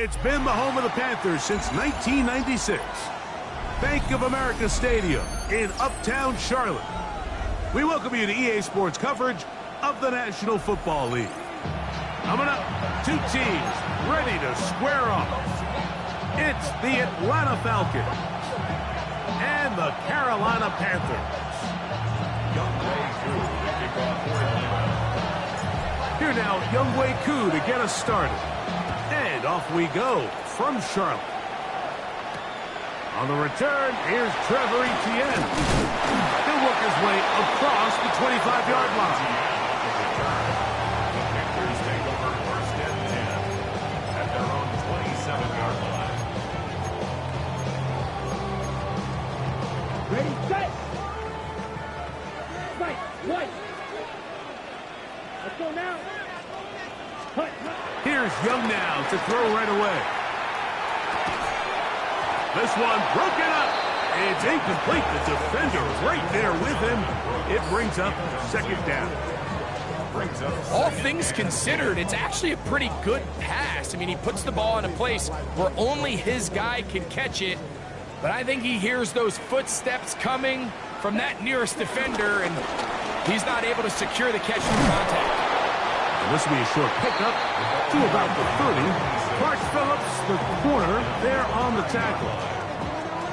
It's been the home of the Panthers since 1996. Bank of America Stadium in Uptown Charlotte. We welcome you to EA Sports coverage of the National Football League. Coming up, two teams ready to square off. It's the Atlanta Falcons and the Carolina Panthers. Here now, Younghoe Koo to get us started. And off we go from Charlotte. On the return, here's Trevor Etienne. He'll work his way across the 25-yard line. The Panthers take over first and 10 at their own 27-yard line. Ready, set! Right, right. Let's go now. Hut. Here's Young now to throw right away. This one broken up. It's incomplete. The defender right there with him. It brings up second down. All things considered, it's actually a pretty good pass. I mean, he puts the ball in a place where only his guy can catch it. But I think he hears those footsteps coming from that nearest defender, and he's not able to secure the catch through contact. And this will be a short pickup to about the 30. Clark Phillips, the corner, there on the tackle.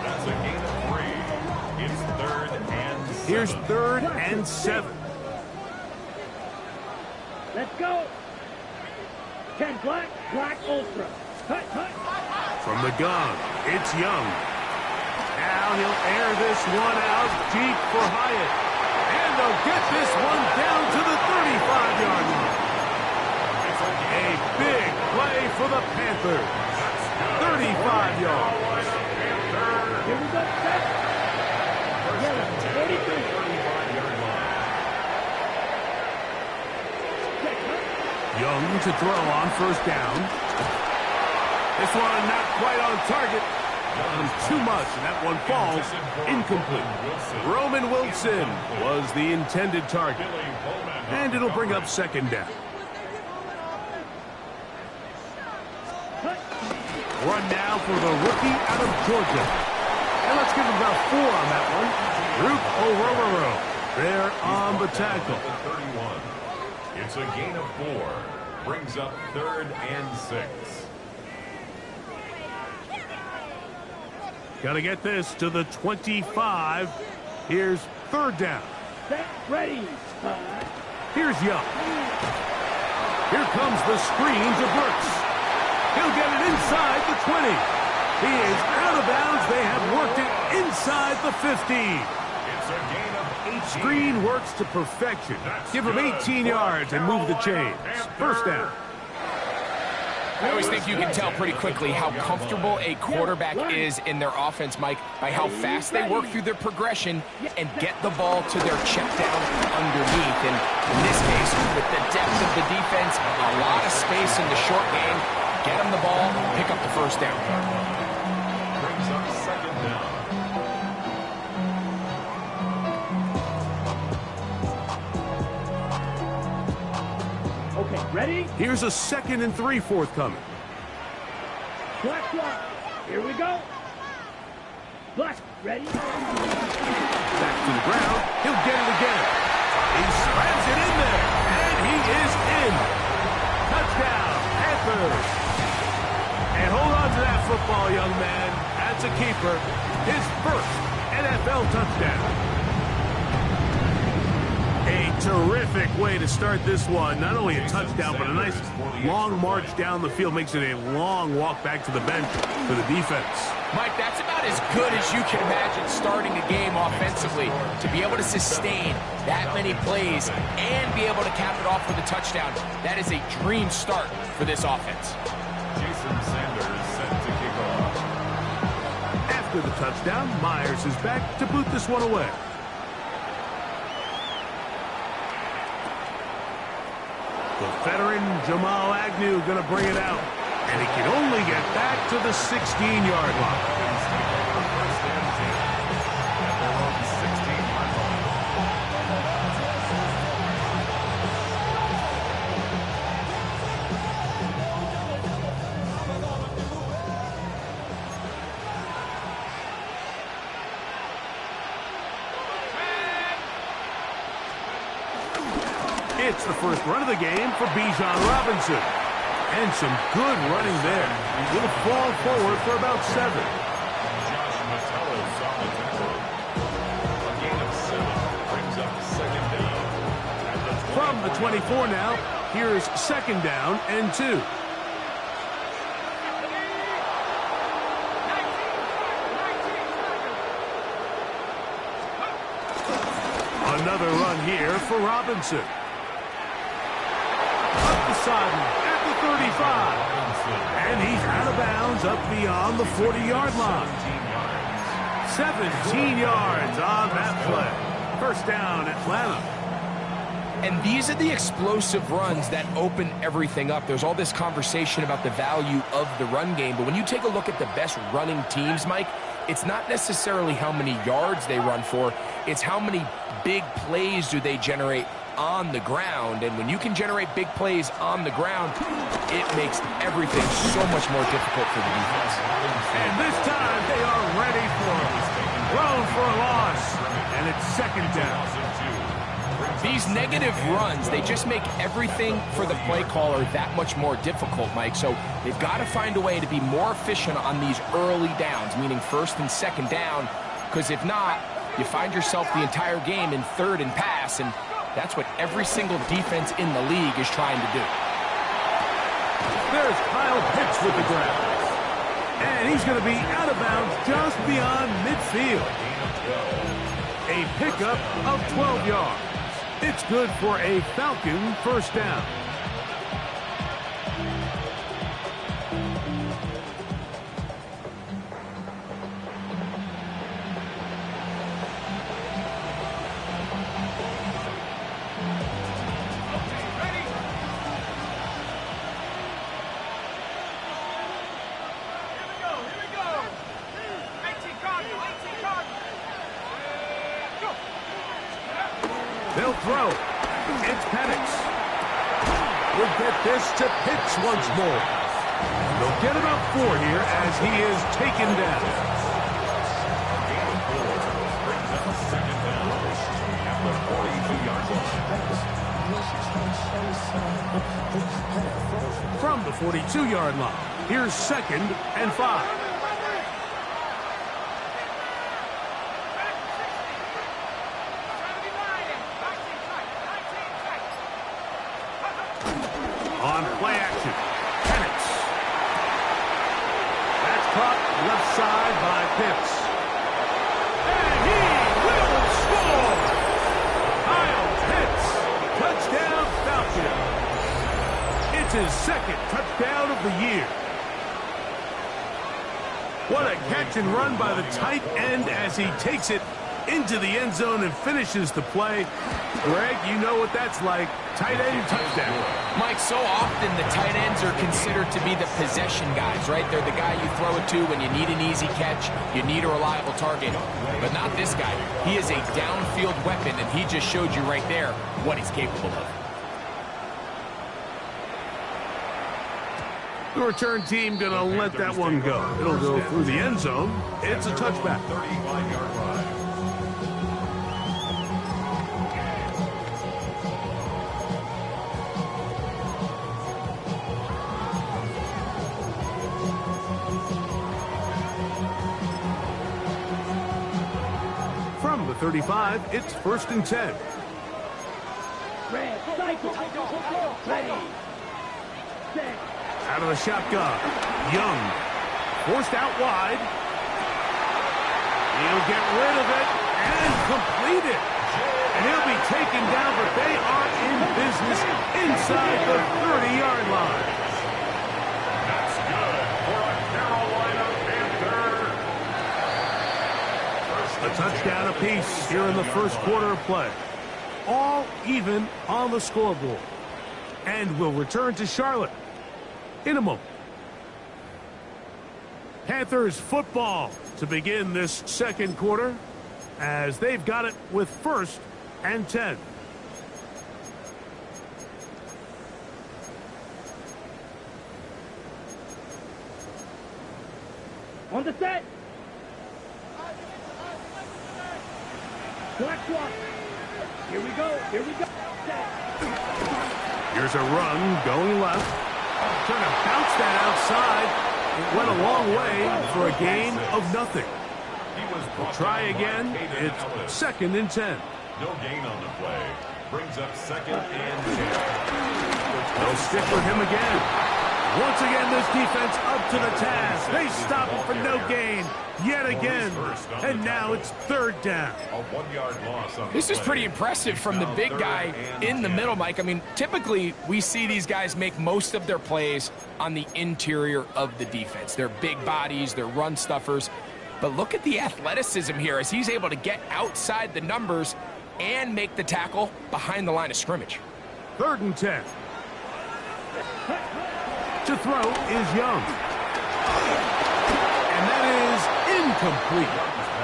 That's a gain of 3. It's third and 7. Here's third and 7. Let's go. 10 black, black ultra. Hut, hut. From the gun, it's Young. Now he'll air this one out deep for Hyatt. And they'll get this one down to the 35-yard line. A big play for the Panthers. 35 yards. Here we go, set. Yeah, 33. Young to throw on first down. This one not quite on target. Too much, and that one falls incomplete. Roman Wilson was the intended target. And it'll bring up second down. Run now for the rookie out of Georgia. And let's give him about 4 on that one. Ruth Orororo there on the tackle. 31. It's a gain of 4. Brings up third and 6. Got to get this to the 25. Here's third down. Set, ready. Here's Young. Here comes the screen to Brooks. He'll get it inside the 20. He is out of bounds. They have worked it inside the 15. It's a gain of 18. Screen works to perfection. Give him 18 yards and move the chains. First down. I always think you can tell pretty quickly how comfortable a quarterback is in their offense, Mike, by how fast they work through their progression and get the ball to their check down underneath. And in this case, with the depth of the defense, a lot of space in the short game, get them the ball, pick up the first down. Brings up second down. Okay, ready? Here's a 2nd and 3 forthcoming. Black, black. Here we go. Black, ready? Back to the ground. He'll get it again. He slams it in there. And he is in. Touchdown, Panthers. And hold on to that football, young man. That's a keeper. His first NFL touchdown. A terrific way to start this one. Not only a touchdown, but a nice long march down the field. Makes it a long walk back to the bench for the defense. Mike, that's about as good as you can imagine starting a game offensively. To be able to sustain that many plays and be able to cap it off with a touchdown, that is a dream start for this offense. Jason Sanders set to kick off. After the touchdown, Myers is back to boot this one away. The veteran Jamal Agnew going to bring it out. And he can only get back to the 16-yard line. First and 10 at their own 16-yard line. It's the first run of the game for Bijan Robinson. And some good running there. Little fall forward for about 7. From the 24 now, here's 2nd down and 2. Another run here for Robinson. Up the sideline at the 35. And he's out of bounds up beyond the 40-yard line. 17 yards on that play. First down, Atlanta. And these are the explosive runs that open everything up. There's all this conversation about the value of the run game, but when you take a look at the best running teams, Mike, it's not necessarily how many yards they run for, it's how many big plays do they generate on the ground. And when you can generate big plays on the ground, it makes everything so much more difficult for the defense. And this time they are ready for it. Thrown for a loss, and it's 2nd down. These negative runs, they just make everything for the play caller that much more difficult, Mike. So they've got to find a way to be more efficient on these early downs, meaning 1st and 2nd down, because if not, you find yourself the entire game in 3rd and pass, and that's what every single defense in the league is trying to do. There's Kyle Pitts with the grab. And he's going to be out of bounds just beyond midfield. A pickup of 12 yards. It's good for a Falcon first down. They'll throw. It's Penix. We'll get this to Pitts once more. They'll get about 4 here as he is taken down. From the 42-yard line, here's 2nd and 5. On play action, Penix. That's caught left side by Pitts. And he will score! Kyle Pitts, touchdown Falcons. It's his 2nd touchdown of the year. What a catch and run by the tight end as he takes it into the end zone and finishes the play. Greg, you know what that's like. Tight end touchdown. Mike, so often the tight ends are considered to be the possession guys, right? They're the guy you throw it to when you need an easy catch, you need a reliable target. But not this guy. He is a downfield weapon, and he just showed you right there what he's capable of. The return team going to let that one go. It'll go through the end zone. It's a touchback. 35-yard run. From the 35, it's 1st and 10. Red, cycle. Ready. Set. Out of the shotgun. Young. Forced out wide. He'll get rid of it and complete it. And he'll be taken down, but they are in business inside the 30-yard line. That's good for a Carolina Panther. A touchdown apiece here in the first quarter of play. All even on the scoreboard. And we'll return to Charlotte in a moment. Panthers football to begin this second quarter as they've got it with 1st and 10. On the set. Black swap. Here we go. Set. Here's a run going left. Trying to bounce that outside. It went a long way for a gain of nothing. We'll try again. It's 2nd and 10. No gain on the play. Brings up 2nd and 10. They'll stick with him again. Once again, this defense up to the task. They stop it for no gain yet again. And now it's 3rd down. A 1-yard loss on This is pretty impressive from the big guy in the middle, Mike. I mean, typically we see these guys make most of their plays on the interior of the defense. They're big bodies, they're run stuffers. But look at the athleticism here as he's able to get outside the numbers and make the tackle behind the line of scrimmage. 3rd and 10. To throw is Young. And that is incomplete.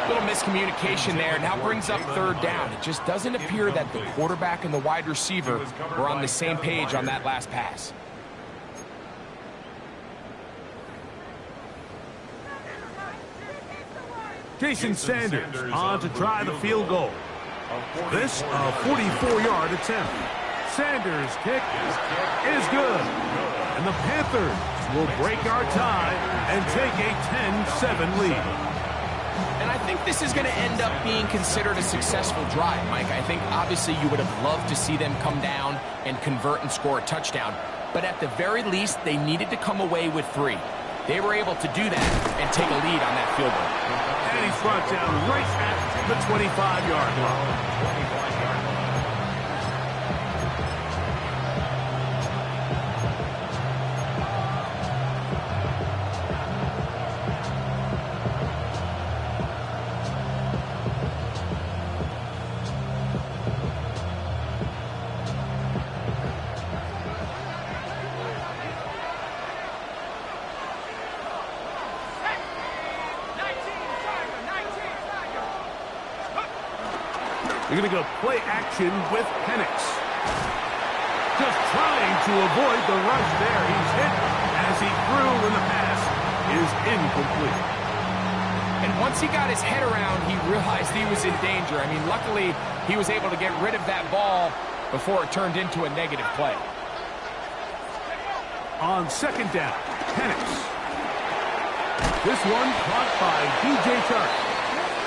Little miscommunication there. Now brings up 3rd down. It just doesn't appear that the quarterback and the wide receiver were on the same page on that last pass. Jason Sanders on to try the field goal. This a 44-yard attempt. Sanders' kick is good. And the Panthers will break our tie and take a 10-7 lead. And I think this is going to end up being considered a successful drive, Mike. I think obviously you would have loved to see them come down and convert and score a touchdown. But at the very least, they needed to come away with 3. They were able to do that and take a lead on that field goal. And he's brought down right at the 25-yard line. They're going to go play action with Penix. Just trying to avoid the rush there. He's hit as he threw when the pass is incomplete. And once he got his head around, he realized he was in danger. I mean, luckily, he was able to get rid of that ball before it turned into a negative play. On 2nd down, Penix. This one caught by DJ Chark.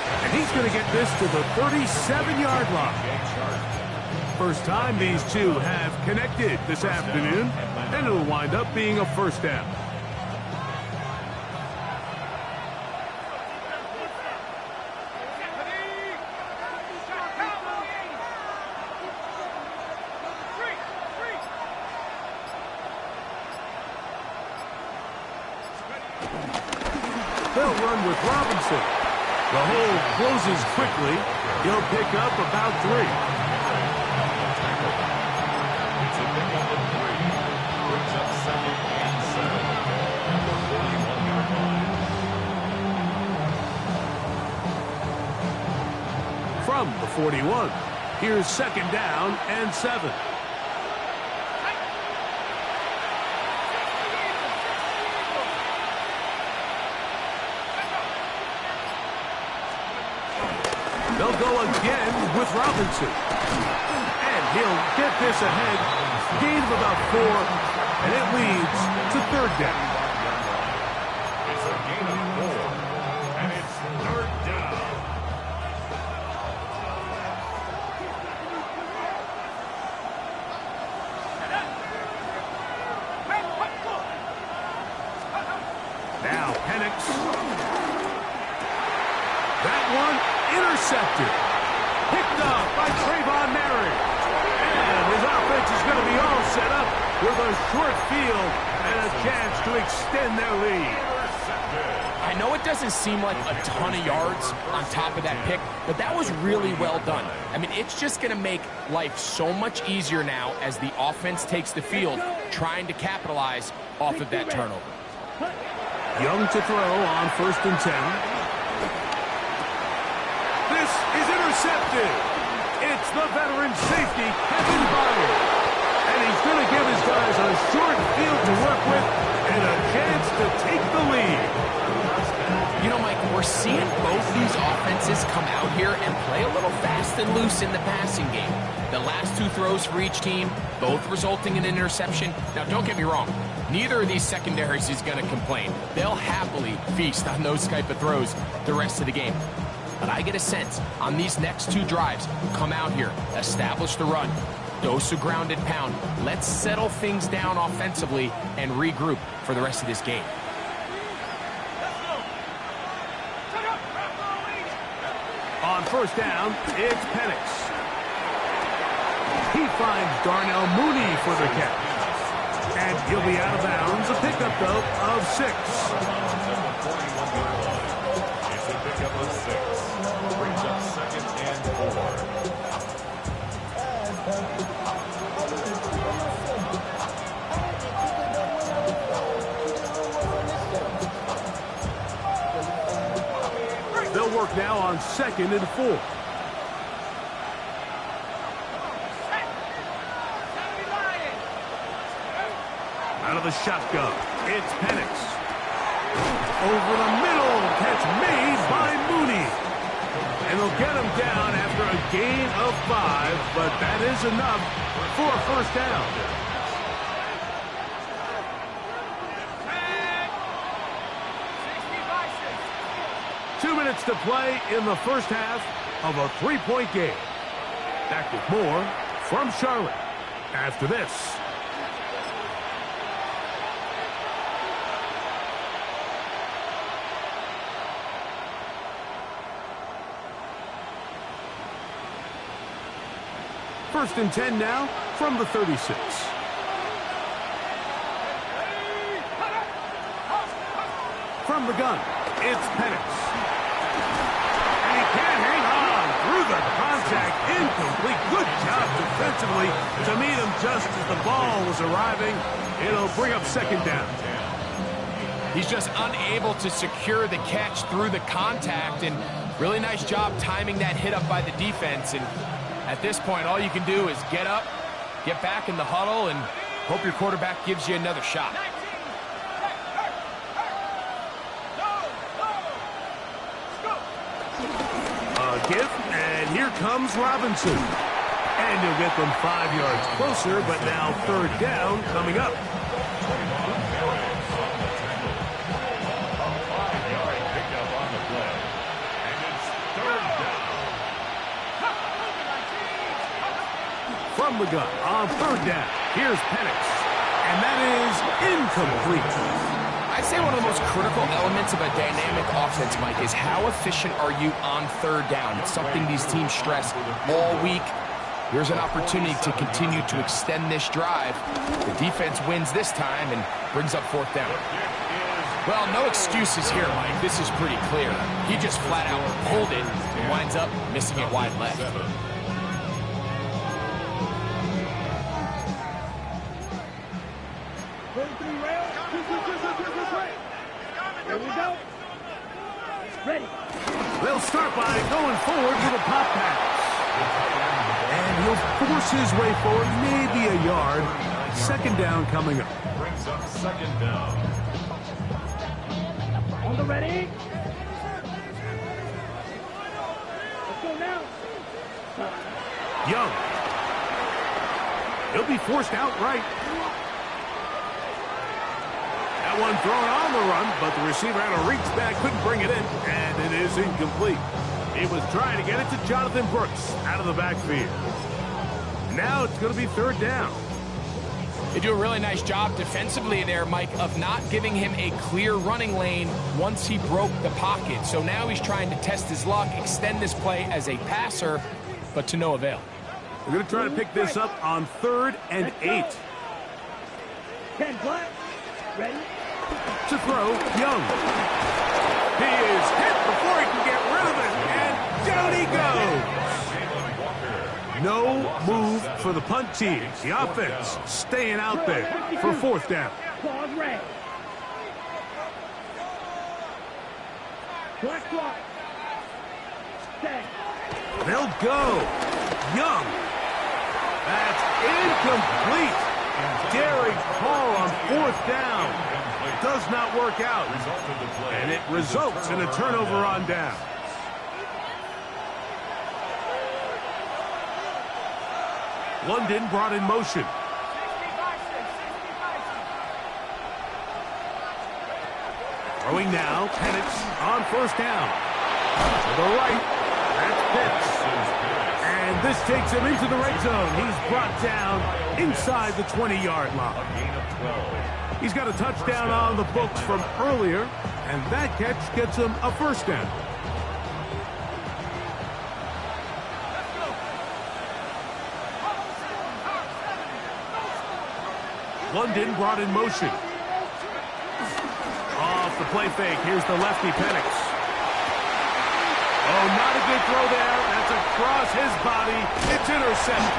And he's going to get this to the 37-yard line. First time these two have connected this afternoon, and it'll wind up being a 1st down. They'll run with Robinson. The hole closes quickly. He'll pick up about 3. It's a pick up of 3. Brings up 2nd and 7. 41-yard line. From the 41, here's 2nd down and 7. They'll go again with Robinson. And he'll get this ahead. Gain of about 4. And it leads to 3rd down. It's a gain of 4. And it's 3rd down. Now Penix. That one intercepted. Picked up by Trayvon Merritt. And his offense is going to be all set up with a short field and a chance to extend their lead. I know it doesn't seem like a ton of yards on top of that pick, but that was really well done. I mean, it's just going to make life so much easier now as the offense takes the field, trying to capitalize off of that turnover. Young to throw on 1st and 10. This is intercepted. It's the veteran safety, Kevin Byard. And he's going to give his guys a short field to work with and a chance to take the lead. You know, Mike, We're seeing both these offenses come out here and play a little fast and loose in the passing game. The last two throws for each team, both resulting in an interception. Now, don't get me wrong. Neither of these secondaries is going to complain. They'll happily feast on those type of throws the rest of the game. But I get a sense on these next two drives, come out here, establish the run, dose a grounded pound. Let's settle things down offensively and regroup for the rest of this game. On first down, it's Penix. He finds Darnell Mooney for the catch. And he'll be out of bounds. A pickup, though, of 6. It's a pickup of 6. Brings up 2nd and 4. They'll work now on 2nd and 4. Out of the shotgun, it's Penix. Over the middle, catch made by Mooney. And they'll get him down after a gain of 5, but that is enough for a first down. Minutes to play in the first half of a 3-point game. Back with more from Charlotte after this. First and 10 now from the 36. From the gun, it's Penix. Can't hang on through the contact. Incomplete. Good job defensively to meet him just as the ball was arriving. It'll bring up 2nd down. He's just unable to secure the catch through the contact, and really nice job timing that hit up by the defense. And at this point, all you can do is get up, get back in the huddle, and hope your quarterback gives you another shot. Give, and here comes Robinson. And he'll get them 5 yards closer, but now 3rd down coming up. 5-yard pickup on the play. And it's 3rd down. From the gun on 3rd down, here's Penix. And that is incomplete. I'd say one of the most critical elements of a dynamic offense, Mike, is how efficient are you on 3rd down? It's something these teams stress all week. Here's an opportunity to continue to extend this drive. The defense wins this time and brings up 4th down. Well, no excuses here, Mike. This is pretty clear. He just flat out pulled it and winds up missing it wide left. Here we go. Ready. They'll start by going forward with a pop pass. And he'll force his way forward, maybe a yard. 2nd down coming up. Brings up 2nd down. On the ready. Let's go now. Young. He'll be forced outright. That one thrown on the run, but the receiver had to reach back, couldn't bring it in, and it is incomplete. He was trying to get it to Jonathan Brooks out of the backfield. Now it's going to be 3rd down. They do a really nice job defensively there, Mike, of not giving him a clear running lane once he broke the pocket. So now he's trying to test his luck, extend this play as a passer, but to no avail. We're going to try to pick this up on 3rd and 8. 10 black. Ready. To throw, Young. He is hit before he can get rid of it, and down he goes. No move for the punt team. The offense staying out there for 4th down. Claws red. Black clock. Set. They'll go. Young. That's incomplete. Daring call on 4th down. does not work out, and it results in a turnover on down. London brought in motion. Throwing now, Penix on first down. To the right, that's Pitts. And this takes him into the red zone. He's brought down inside the 20-yard line. A gain of 12. He's got a touchdown on the books from earlier, and that catch gets him a first down. London brought in motion. Off the play fake, here's the lefty Penix. Oh, not a good throw there. That's across his body. It's intercepted.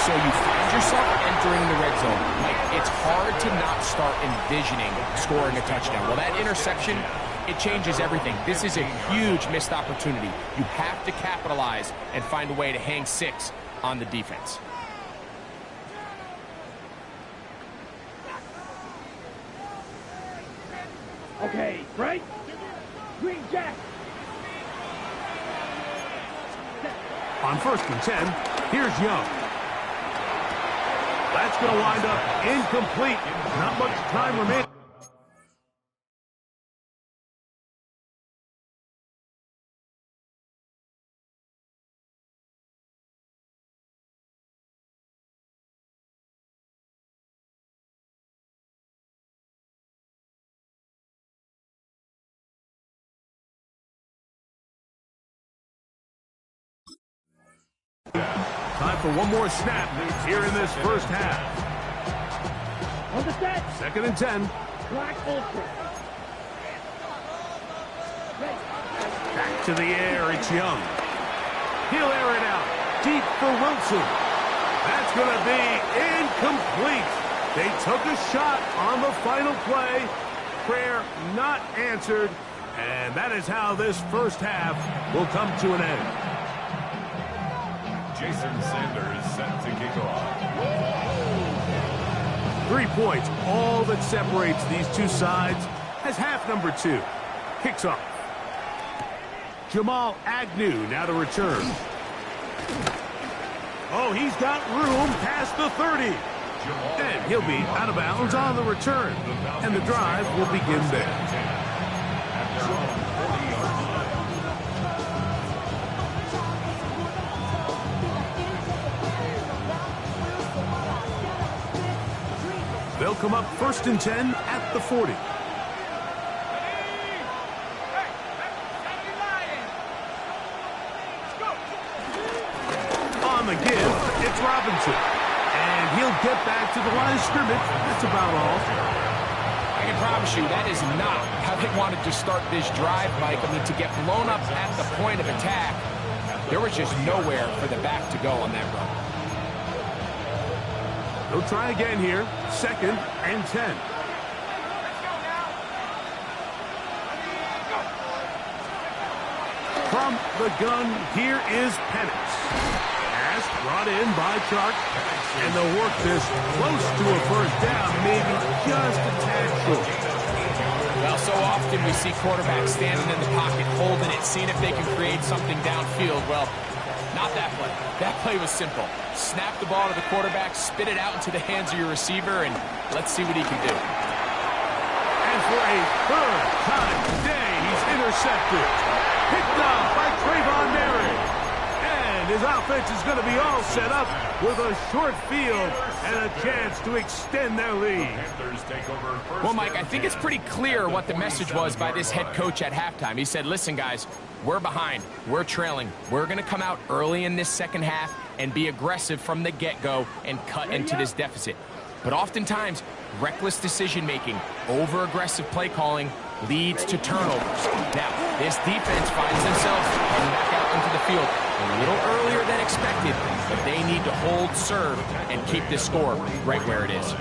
So you find yourself entering the red zone. Mike, it's hard to not start envisioning scoring a touchdown. Well, that interception, it changes everything. This is a huge missed opportunity. You have to capitalize and find a way to hang 6 on the defense. Okay, right? Green Jack. On 1st and 10, here's Young. That's going to wind up incomplete. Not much time remaining. Time for one more snap here in this first half. On the set. 2nd and 10. Black Ultra. Back to the air, it's Young. He'll air it out. Deep for Wilson. That's going to be incomplete. They took a shot on the final play. Prayer not answered. And that is how this first half will come to an end. Jason Sanders set to kick off. 3 points, all that separates these two sides as half number 2 kicks off. Jamal Agnew now to return. Oh, he's got room past the 30. And he'll be out of bounds on the return. And the drive will begin there. At their own 40-yard line. They'll come up 1st and 10 at the 40. On the give, it's Robinson. And he'll get back to the line of scrimmage. That's about all. I can promise you that is not how they wanted to start this drive, Mike. I mean, to get blown up at the point of attack, there was just nowhere for the back to go on that run. They'll try again here. 2nd and 10. From the gun, here is Penix. Pass brought in by Chark. And they'll work this close to a first down, maybe just a tad short. Well, so often we see quarterbacks standing in the pocket, holding it, seeing if they can create something downfield. Well, not that play. That play was simple. Snap the ball to the quarterback, spit it out into the hands of your receiver, and let's see what he can do. And for a 3rd time today, he's intercepted. Picked off by Trayvon Merritt. And his offense is going to be all set up with a short field and a chance to extend their lead. Panthers take over first. Well, Mike, I think it's pretty clear what the message was by this head coach at halftime. He said, listen, guys, we're behind. We're trailing. We're going to come out early in this second half and be aggressive from the get-go and cut into this deficit. But oftentimes, reckless decision-making, over-aggressive play calling leads to turnovers. Now, this defense finds themselves heading back out into the field a little earlier than expected, but they need to hold serve and keep this score right where it is.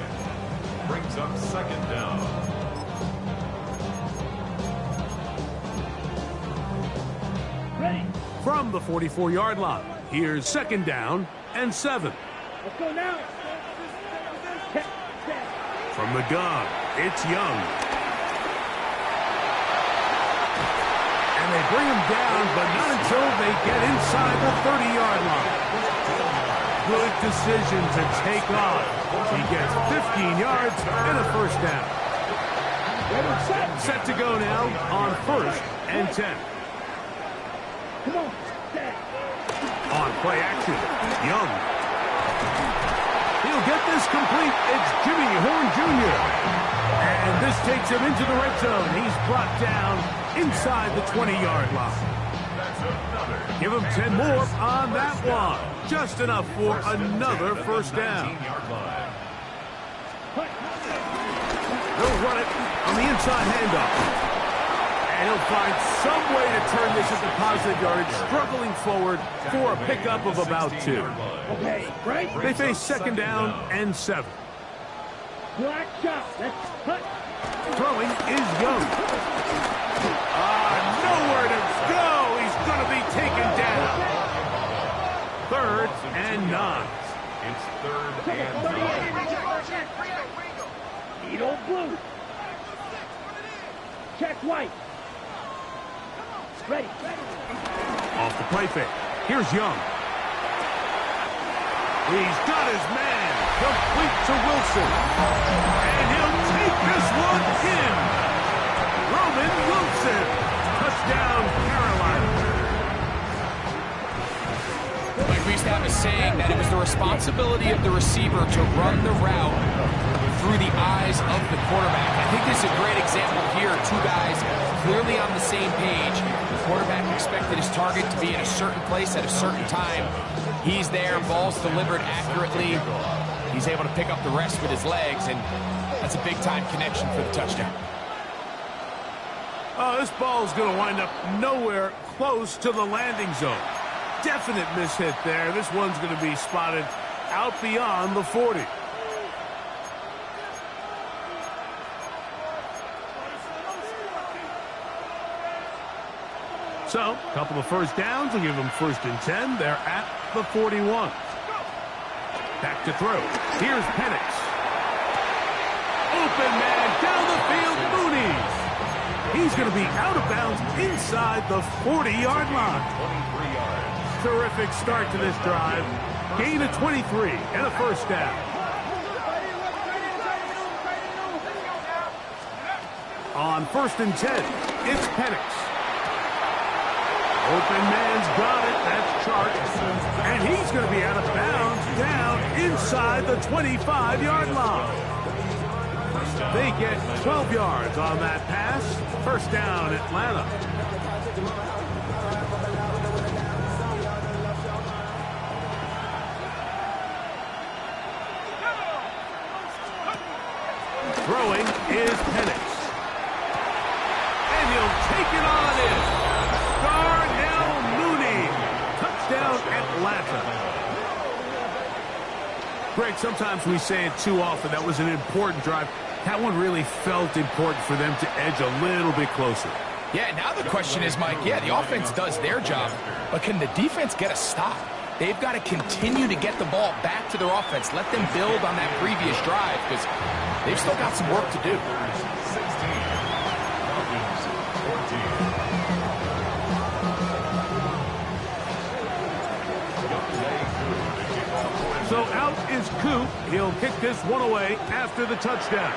Brings up 2nd down. Ready. From the 44-yard line, here's 2nd down and 7. Let's go now. From the gun, It's Young. And they bring him down, but not until they get inside the 30-yard line. Good decision to take off. He gets 15 yards and a first down. Set to go now on 1st and 10. Come on. On play action, Young. He'll get this complete. It's Jimmy Horn Jr. And this takes him into the red zone. He's brought down inside the 20-yard line. Give him 10 more on that one. Just enough for another first down. They'll run it on the inside handoff. And he'll find some way to turn this into positive yardage, struggling forward for a pickup of about 2. Okay, right. They face 2nd down and 7. Black shot. That's cut. Throwing is Young. Nowhere to go. He's going to be taken down. 3rd and 9. It's 3rd and 9. Eat old blue. Check white. Ready. Off the play fake. Here's Young. He's got his man. Complete to Wilson. And he'll take this one in. Roman Wilson. Touchdown, Carolina. Like we used to have a saying that it was the responsibility of the receiver to run the route through the eyes of the quarterback. I think this is a great example here. 2 guys clearly on the same page. The quarterback expected his target to be in a certain place at a certain time. He's there, ball's delivered accurately. He's able to pick up the rest with his legs, and that's a big-time connection for the touchdown. Oh, this ball's going to wind up nowhere close to the landing zone. Definite mishit there. This one's going to be spotted out beyond the 40. So, a couple of first downs will give them 1st and 10. They're at the 41. Back to throw. Here's Penix. Open man down the field, Mooney. He's going to be out of bounds inside the 40-yard line. 23 yards. Terrific start to this drive. Gain of 23 and a first down. On 1st and 10, it's Penix. Open man's got it. That's Chark. And he's going to be out of bounds down inside the 25-yard line. They get 12 yards on that pass. First down, Atlanta. Throwing is Penix. And he'll take it on in. Darnell Mooney. Touchdown, Atlanta. Greg, sometimes we say it too often. That was an important drive. That one really felt important for them to edge a little bit closer. Yeah, now the question is, Mike, yeah, the offense does their job, but can the defense get a stop? They've got to continue to get the ball back to their offense. Let them build on that previous drive because they've still got some work to do. 16, 14. So out is Coop. He'll kick this one away after the touchdown.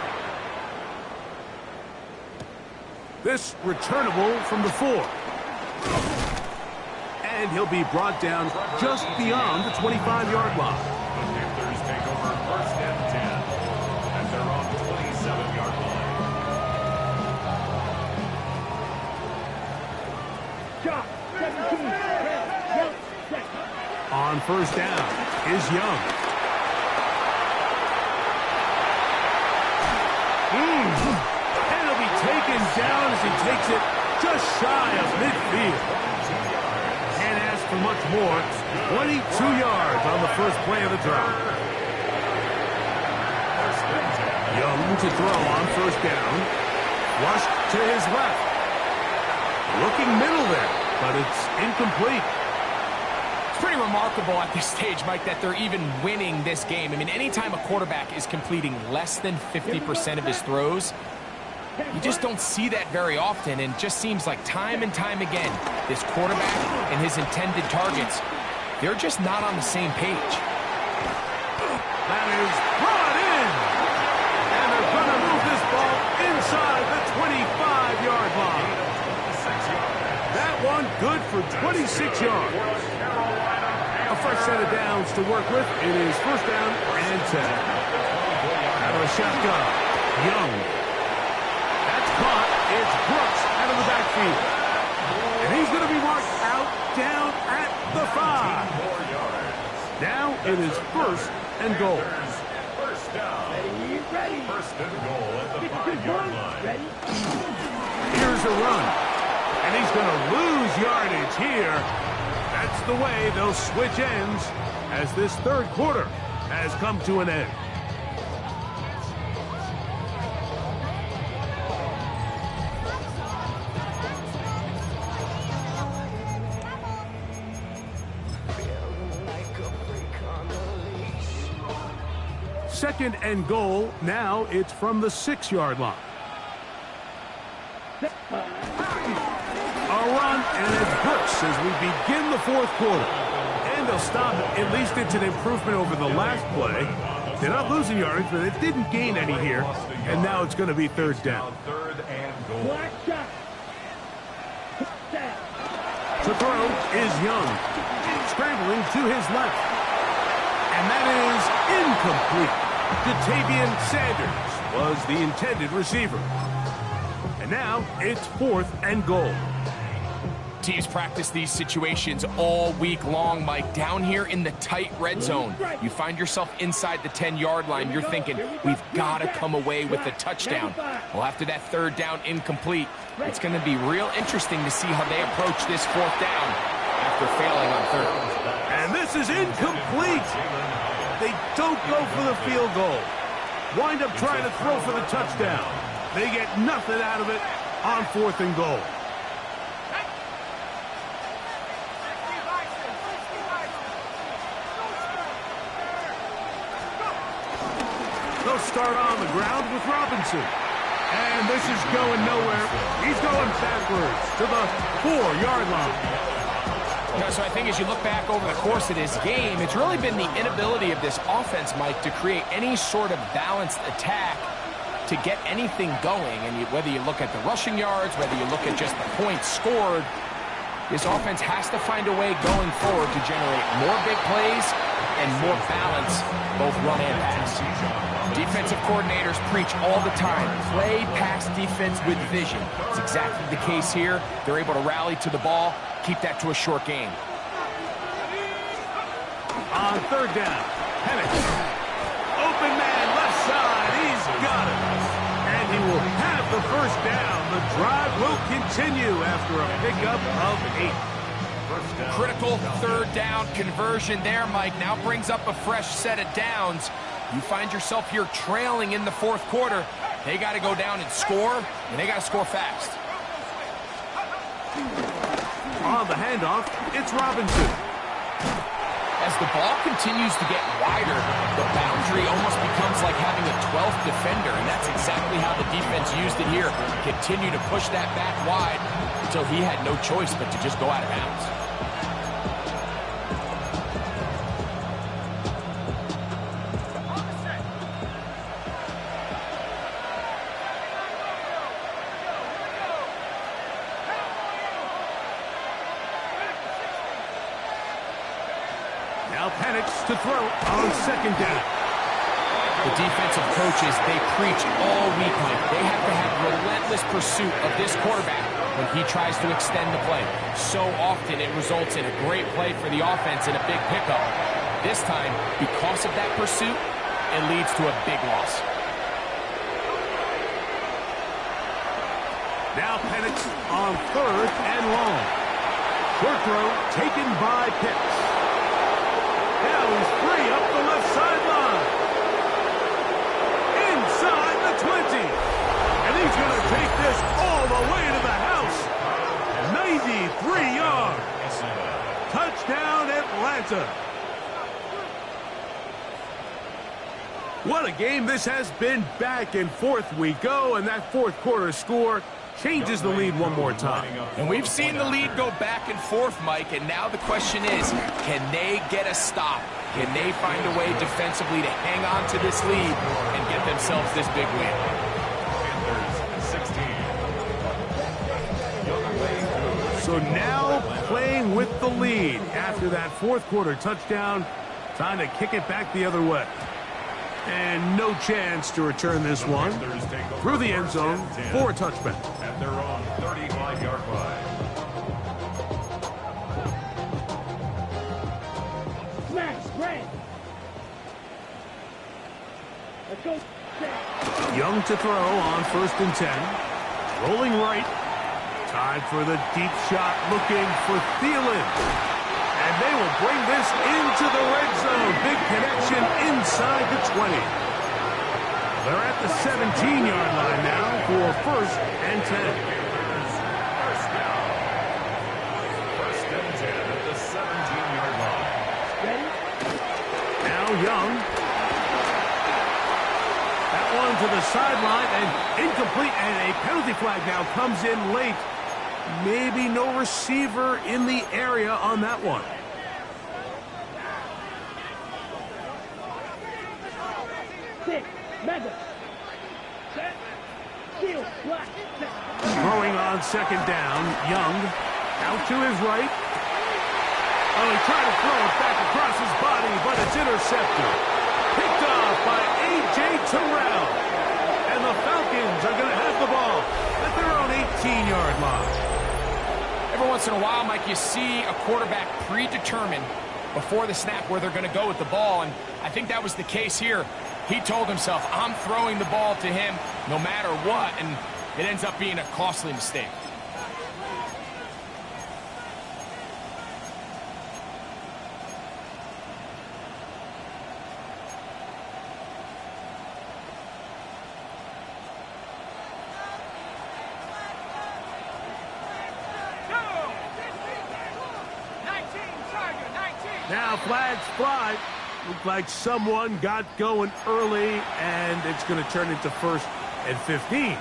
This returnable from the 4. And he'll be brought down just beyond the 25-yard line. The Panthers take over 1st and 10 at their own 27-yard line. Shot. 17. Young. Set. On 1st down is Young. And he'll be taken down as he takes it just shy of midfield. Can't ask for much more. 22 yards on the first play of the drive. Young to throw on 1st down. Flushed to his left. Looking middle there, but it's incomplete. pretty remarkable at this stage, Mike, that they're even winning this game. I mean, anytime a quarterback is completing less than 50% of his throws, you just don't see that very often, and just seems like time and time again, this quarterback and his intended targets, they're just not on the same page. That is brought in. And they're going to move this ball inside the 25-yard line. That one good for 26 yards. A fresh set of downs to work with. It is first down and 10. Out of a shotgun, Young. That's caught. It's Brooks out of the backfield. And he's going to be marked out down at the 5. Now it is first and goal. First down. Ready. First and goal at the 5-yard line. Ready. Here's a run. And he's going to lose yardage here. That's the way they'll switch ends as this third quarter has come to an end. Second and goal. Now it's from the 6-yard line. A run, and it's Brooks as we begin the fourth quarter. And they'll stop it. At least it's an improvement over the last play. They're not losing yardage, but it didn't gain any here. And now it's going to be third down. Third and goal. Black shot. To throw is Young. Scrambling to his left. And that is incomplete. Jatavian Sanders was the intended receiver. And now it's fourth and goal. Teams practice these situations all week long, Mike. Down here in the tight red zone, you find yourself inside the 10-yard line. You're thinking, we've got to come away with a touchdown. Well, after that third down incomplete, it's going to be real interesting to see how they approach this fourth down after failing on third. And this is incomplete. They don't go for the field goal. Wind up trying to throw for the touchdown. They get nothing out of it on fourth and goal. They'll start on the ground with Robinson. And this is going nowhere. He's going backwards to the 4-yard line. So I think as you look back over the course of this game, it's really been the inability of this offense, Mike, to create any sort of balanced attack to get anything going. And whether you look at the rushing yards, whether you look at just the points scored, this offense has to find a way going forward to generate more big plays and more balance, both run and pass. Defensive coordinators preach all the time, play pass defense with vision. It's exactly the case here. They're able to rally to the ball, keep that to a short game. On third down, Penix. Open man, left side, he's got it. And he will have the first down. The drive will continue after a pickup of 8. Critical third down conversion there, Mike. Now brings up a fresh set of downs. You find yourself here trailing in the fourth quarter. They got to go down and score, and they got to score fast. On the handoff, it's Robinson. As the ball continues to get wider, the boundary almost becomes like having a 12th defender, and that's exactly how the defense used it here. Continue to push that back wide until he had no choice but to just go out of bounds. Now Penix to throw on second down. The defensive coaches, they preach all week, Mike. They have to have relentless pursuit of this quarterback when he tries to extend the play. So often it results in a great play for the offense and a big pickup. This time, because of that pursuit, it leads to a big loss. Now Penix on third and long. Short throw taken by Pitts. Now he's free up the left sideline. Inside the 20. And he's going to take this all the way to the house. 93 yards. Touchdown, Atlanta. Atlanta. What a game this has been. Back and forth we go, and that fourth quarter score changes the lead one more time. And we've seen the lead go back and forth, Mike, and now the question is, can they get a stop? Can they find a way defensively to hang on to this lead and get themselves this big win? Panthers 16. So now playing with the lead after that fourth quarter touchdown, time to kick it back the other way. And no chance to return this one through the end zone for a touchback. At their own 35-yard line. Smash, Grant. Let's go. Young to throw on 1st and 10. Rolling right. Time for the deep shot, looking for Thielen. And they will bring this into the red zone. Big connection inside the 20. They're at the 17-yard line now for 1st and 10. First down. 1st and 10 at the 17-yard line. Ready? Now Young. That one to the sideline and incomplete. And a penalty flag now comes in late. Maybe no receiver in the area on that one. Six. Mega. Set. Shield. Black. Set. Throwing on 2nd down. Young out to his right. Oh, he tried to throw it back across his body, but it's intercepted. Picked off by A.J. Terrell. And the Falcons are going to have the ball at their own 18-yard line. Every once in a while, Mike, you see a quarterback predetermined before the snap where they're going to go with the ball, and I think that was the case here. He told himself, I'm throwing the ball to him no matter what, and it ends up being a costly mistake. Now flags fly. Looked like someone got going early, and it's going to turn into 1st and 15.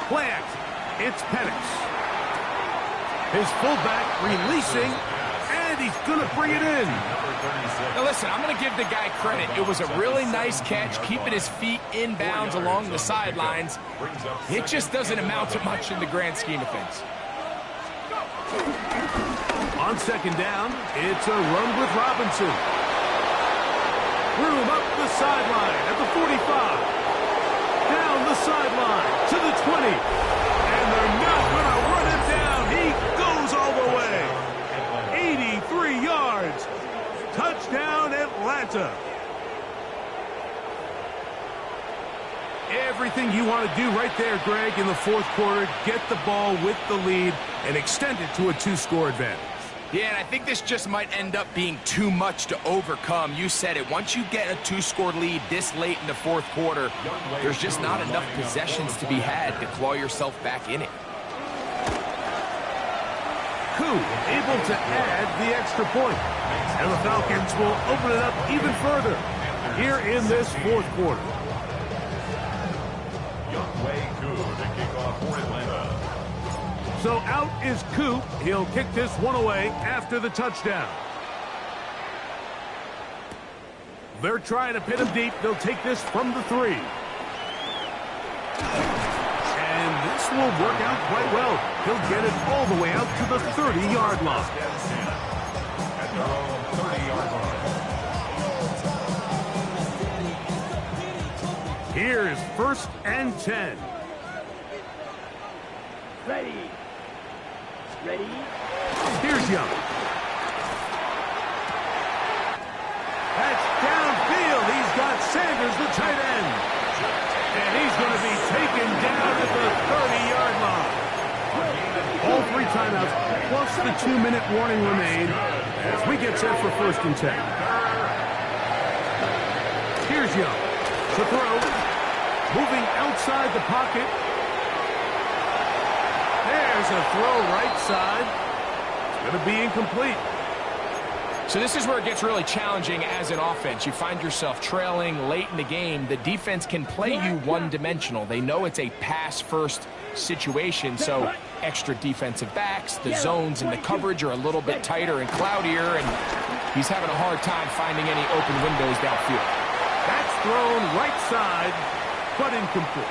Play action. It's Penix. His fullback releasing, and he's going to bring it in. Now listen, I'm going to give the guy credit. It was a really nice catch, keeping his feet in bounds along the sidelines. It just doesn't amount to much in the grand scheme of things. On 2nd down, it's a run with Robinson. Room up the sideline at the 45. Down the sideline to the 20. And they're not going to run it down. He goes all the way. 83 yards. Touchdown, Atlanta. Everything you want to do right there, Greg, in the fourth quarter. Get the ball with the lead and extend it to a 2-score advantage. Yeah, and I think this just might end up being too much to overcome. You said it. Once you get a 2-score lead this late in the fourth quarter, there's just not enough possessions to be had to claw yourself back in it. Koo able to add the extra point. And the Falcons will open it up even further here in this fourth quarter. Koo to kick off for Atlanta. So out is Koo. He'll kick this one away after the touchdown. They're trying to pin him deep. They'll take this from the 3. And this will work out quite well. He'll get it all the way out to the 30-yard line. At their own 30-yard line. Here's 1st and 10. Ready. Ready. Here's Young. That's downfield. He's got Sanders, the tight end. And he's going to be taken down at the 30-yard line. All 3 timeouts, plus the 2-minute warning remain as we get set for 1st and 10. Here's Young to throw. Moving outside the pocket. There's a throw right side. It's going to be incomplete. So this is where it gets really challenging as an offense. You find yourself trailing late in the game. The defense can play you one-dimensional. They know it's a pass-first situation, so extra defensive backs, the zones and the coverage are a little bit tighter and cloudier, and he's having a hard time finding any open windows downfield. That's thrown right side, but incomplete.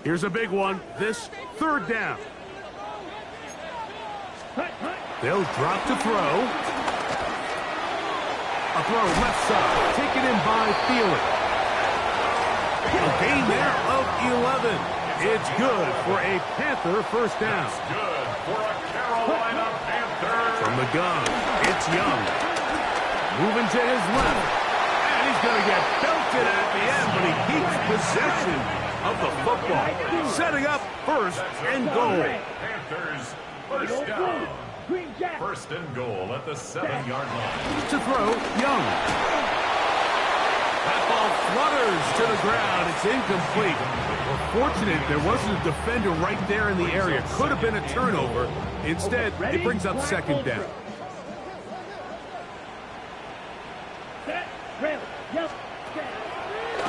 Here's a big one. This third down. They'll drop to throw. A throw left side. Taken in by Thielen. A gain there of 11. It's good for a Panther first down. It's good for a Carolina Panther. From the gun, it's Young. Moving to his left. And he's going to get belted at the end, but he keeps possession of the football. Setting up first and goal. Panthers first down. First and goal at the 7-yard line. To throw, Young. That ball flutters to the ground. It's incomplete. We're fortunate there wasn't a defender right there in the area. Could have been a turnover. Instead, it brings up second down.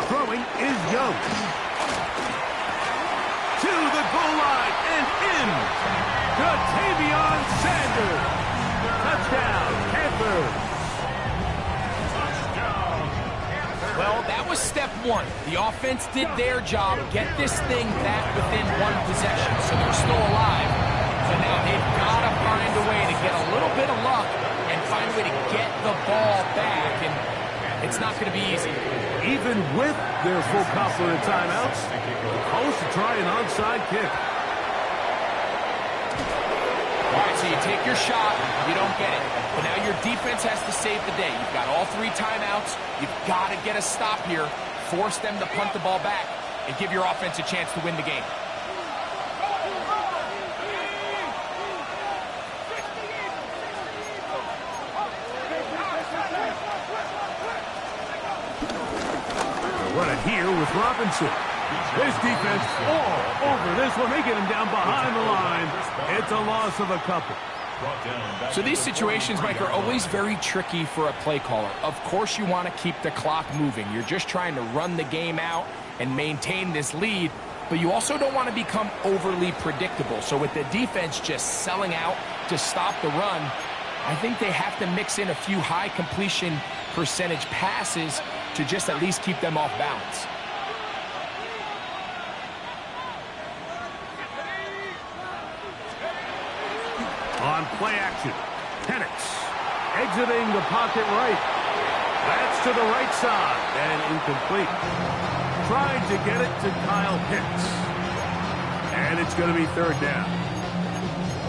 Throwing is Young. To the goal line and in. Tavion Sanders. Touchdown, Panthers. Well, that was step one. The offense did their job, get this thing back within one possession, so they're still alive. So now they've got to find a way to get a little bit of luck and find a way to get the ball back, and it's not going to be easy. Even with their full complement of timeouts, close to try an onside kick. All right, so you take your shot, you don't get it. But now your defense has to save the day. You've got all 3 timeouts. You've got to get a stop here, force them to punt the ball back, and give your offense a chance to win the game. Run it here with Robinson. This defense all over this one. They get him down behind the line. It's a loss of a couple. So these situations, Mike, are always very tricky for a play caller. Of course you want to keep the clock moving. You're just trying to run the game out and maintain this lead, but you also don't want to become overly predictable. So with the defense just selling out to stop the run, I think they have to mix in a few high completion percentage passes to just at least keep them off balance. On play action, Penix exiting the pocket right. That's to the right side and incomplete. Trying to get it to Kyle Pitts. And it's going to be third down.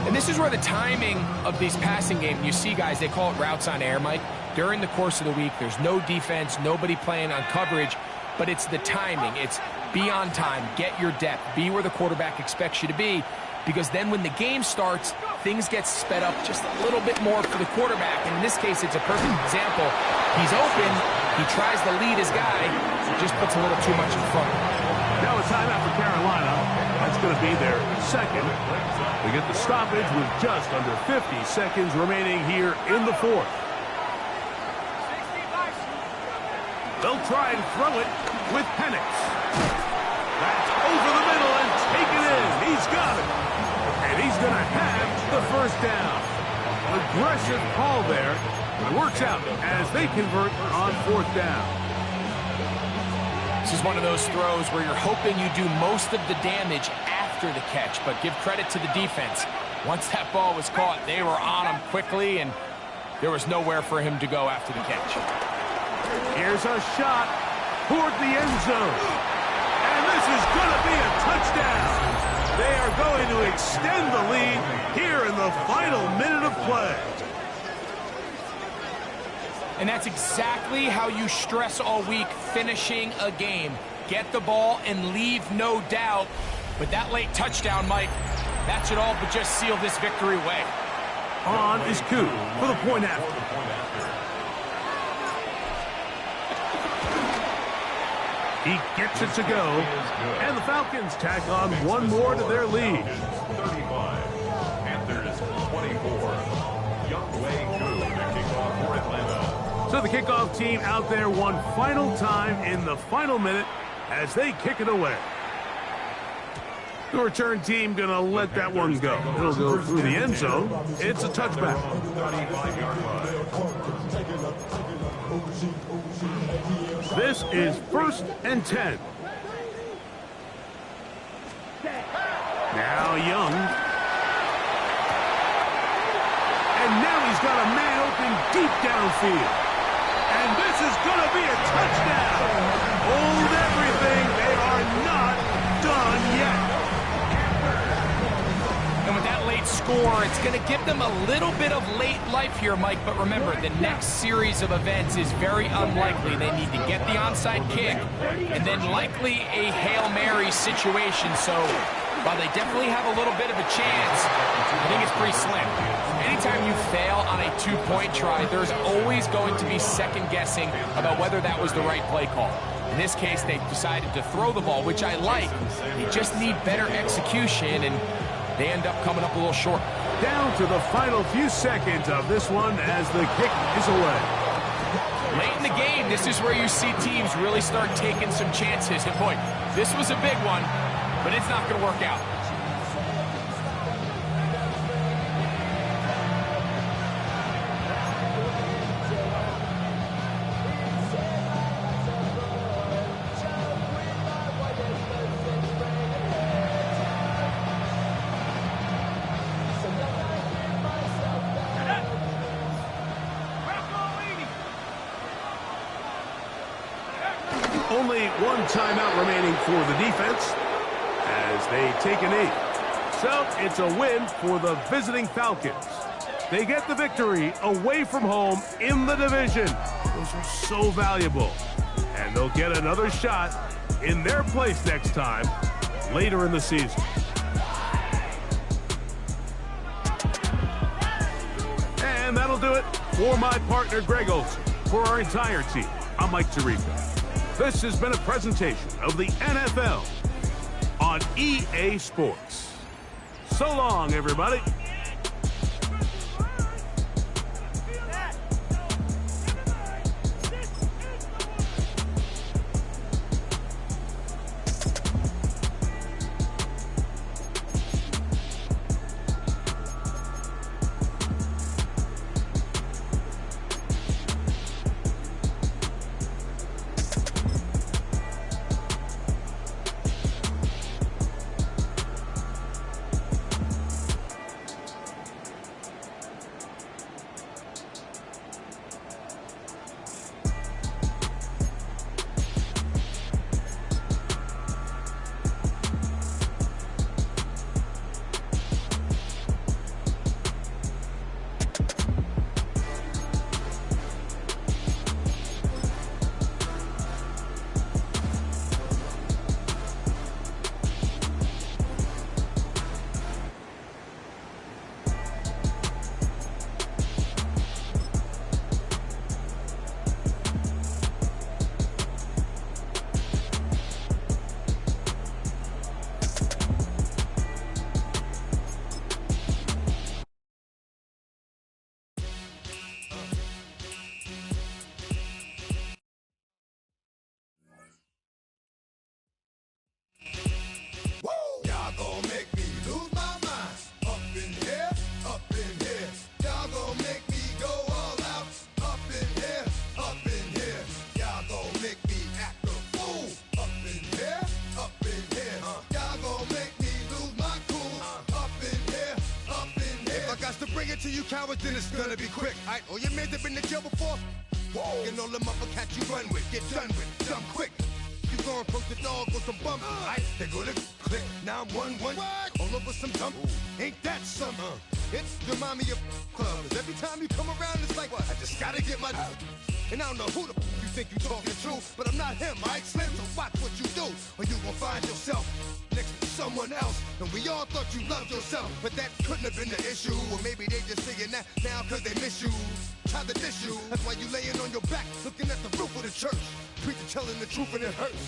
And this is where the timing of these passing games, you see guys, they call it routes on air, Mike. During the course of the week, there's no defense, nobody playing on coverage, but it's the timing. It's be on time, get your depth, be where the quarterback expects you to be, because then when the game starts, things get sped up just a little bit more for the quarterback. And in this case, it's a perfect example. He's open, he tries to lead his guy, just puts a little too much in front. Now a timeout for Carolina. That's going to be their second. They get the stoppage with just under 50 seconds remaining here in the fourth. They'll try and throw it with Penix. That's over the middle and taken in. He's got it. And he's going to have the first down. Aggressive call there. It works out as they convert on fourth down. This is one of those throws where you're hoping you do most of the damage after the catch, but give credit to the defense. Once that ball was caught, they were on him quickly, and there was nowhere for him to go after the catch. Here's a shot toward the end zone. And this is going to be a touchdown. They are going to extend the lead here in the final minute of play. And that's exactly how you stress all week finishing a game. Get the ball and leave no doubt But that late touchdown, Mike, that should all but just seal this victory away. On is Koo for the point after. He gets it to go, and the Falcons tack on one more to their lead. 35, Panthers 24. Young Wei Koo, the kickoff for Atlanta. So the kickoff team out there one final time in the final minute as they kick it away. The return team going to let that one go. It'll go through the end zone. It's a touchback. 35-yard line. This is 1st and 10. Now Young. And now he's got a man open deep downfield. And this is going to be a touchdown. Hold everything. They are not done yet. And with that late score, it's going to give them a little bit of late life here, Mike. But remember, the next series of events is very unlikely. They need to get the onside kick and then likely a Hail Mary situation. So while they definitely have a little bit of a chance, I think it's pretty slim. Anytime you fail on a two-point try, there's always going to be second-guessing about whether that was the right play call. In this case, they decided to throw the ball, which I like. They just need better execution, and they end up coming up a little short. Down to the final few seconds of this one as the kick is away. Late in the game, this is where you see teams really start taking some chances. And boy, this was a big one, but it's not going to work out. Only one timeout remaining for the defense as they take a knee. So it's a win for the visiting Falcons. They get the victory away from home in the division. Those are so valuable. And they'll get another shot in their place next time later in the season. And that'll do it for my partner, Greg Olson. For our entire team, I'm Mike Tirico. This has been a presentation of the NFL on EA Sports. So long, everybody. To you cowards, then it's gonna be quick. Alright, all your men have been to jail before. Whoa, and all them upper cats you run with, get done with, dumb quick. You gon' approach the dog with some bump. Alright, they gonna click. Now I'm 1-1, all over some dump. Ain't that some? It's the mommy of clubs. Every time you come around, it's like, I just gotta get my. And I don't know who the you think you talking to, but I'm not him, alright, Slim. So watch what you do, or you gon' find yourself next to someone else. And we all thought you loved yourself, but that couldn't have been the issue. Or maybe they just saying that now cause they miss you. Tried to diss you, that's why you laying on your back, looking at the roof of the church. Preacher telling the truth and it hurts.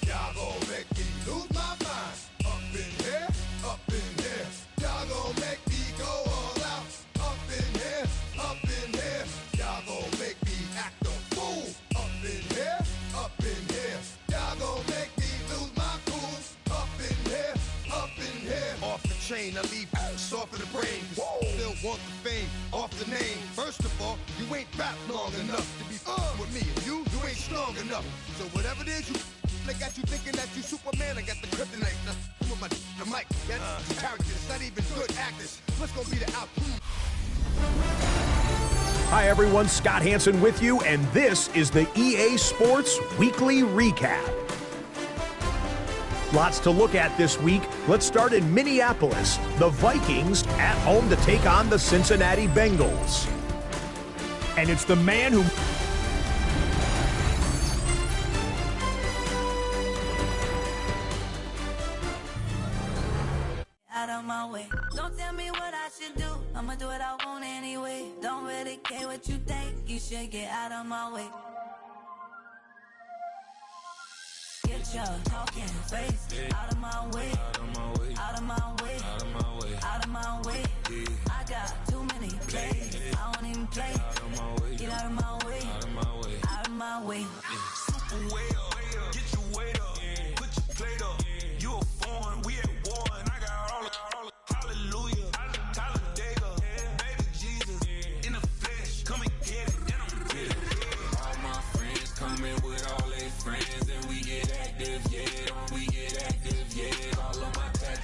Y'all gon' make me lose my mind. Up in here, up in here. Y'all gon' make me go all out. Up in here, up in here. Y'all gon' make me act a fool. Up in here, up in here. Y'all gon' make me lose my cool. Up in here, up in here. Off the chain, I leave soft in the brain. Still want the fame, off the name. First of all, you ain't rap long enough to be with me. And you ain't strong enough. So whatever it is they got you thinking that you Superman. I got the kryptonite. With my the mic. That's characters, not even good actors. What's gonna be the outcome? Hi everyone, Scott Hansen with you, and this is the EA Sports Weekly Recap. Lots to look at this week. Let's start in Minneapolis. The Vikings at home to take on the Cincinnati Bengals. And it's the man who... Out of my way. Don't tell me what I should do. I'ma do what I want anyway. Don't really care what you think. You should get out of my way. Get your talking face out of my way. Out of my way. Out of my way. Out of my way. Out of my way. I got too many plays. I don't even play. Out of my way. Get out of my way. Out of my way. Out of my way. Super well.